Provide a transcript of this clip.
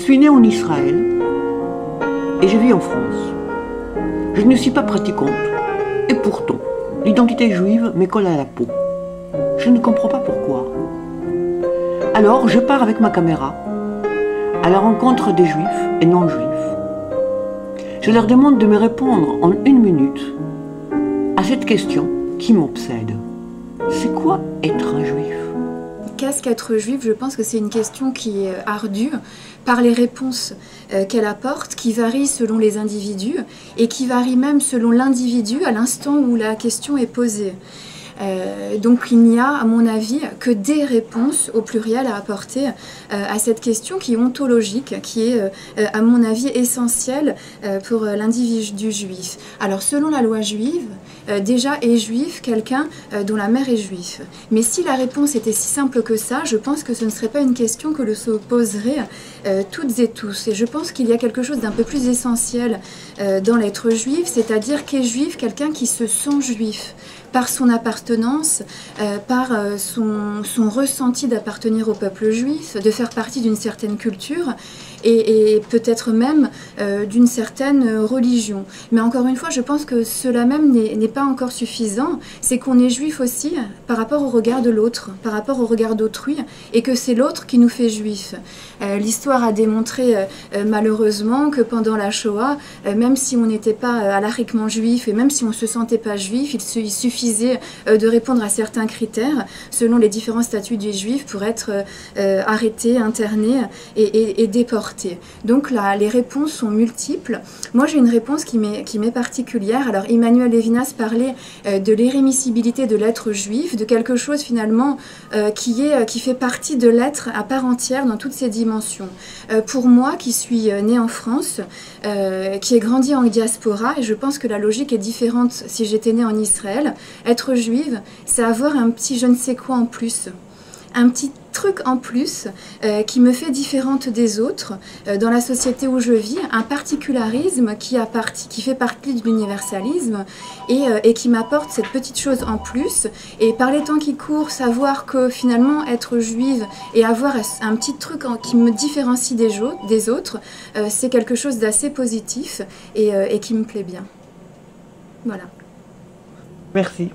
suis née en Israël et je vis en France. Je ne suis pas pratiquante et pourtant, l'identité juive me colle à la peau. Je ne comprends pas pourquoi. Alors, je pars avec ma caméra à la rencontre des juifs et non-juifs. Je leur demande de me répondre en 1 minute à cette question qui m'obsède. C'est quoi être un juif ? Qu'est-ce qu'être juif? Je pense que c'est une question qui est ardue par les réponses qu'elle apporte, qui varient selon les individus et qui varient même selon l'individu à l'instant où la question est posée. Donc il n'y a, à mon avis, que des réponses au pluriel à apporter à cette question qui est ontologique, qui est, à mon avis, essentielle pour l'individu juif. Alors selon la loi juive, déjà est juif quelqu'un dont la mère est juive. Mais si la réponse était si simple que ça, je pense que ce ne serait pas une question que l'on se poserait toutes et tous. Et je pense qu'il y a quelque chose d'un peu plus essentiel dans l'être juif, c'est-à-dire qu'est juif quelqu'un qui se sent juif par son appartenance, par son ressenti d'appartenir au peuple juif, de faire partie d'une certaine culture et peut-être même d'une certaine religion. Mais encore une fois, je pense que cela même n'est pas encore suffisant. C'est qu'on est juif aussi par rapport au regard de l'autre, par rapport au regard d'autrui, et que c'est l'autre qui nous fait juifs. L'histoire a démontré malheureusement que pendant la Shoah, même si on n'était pas alariquement juif et même si on ne se sentait pas juif, il suffisait de répondre à certains critères selon les différents statuts des juifs pour être arrêté, interné et déporté. Donc là, les réponses sont multiples. Moi, j'ai une réponse qui m'est particulière. Alors, Emmanuel Levinas parlait de l'irrémissibilité de l'être juif, de quelque chose finalement qui fait partie de l'être à part entière dans toutes ses dimensions. Pour moi, qui suis née en France, qui ai grandi en diaspora, et je pense que la logique est différente si j'étais née en Israël, être juive, c'est avoir un petit je ne sais quoi en plus. Un petit truc en plus qui me fait différente des autres dans la société où je vis, un particularisme qui fait partie de l'universalisme et qui m'apporte cette petite chose en plus. Et par les temps qui courent, savoir que finalement être juive et avoir un petit truc qui me différencie des autres, c'est quelque chose d'assez positif et qui me plaît bien. Voilà. Merci.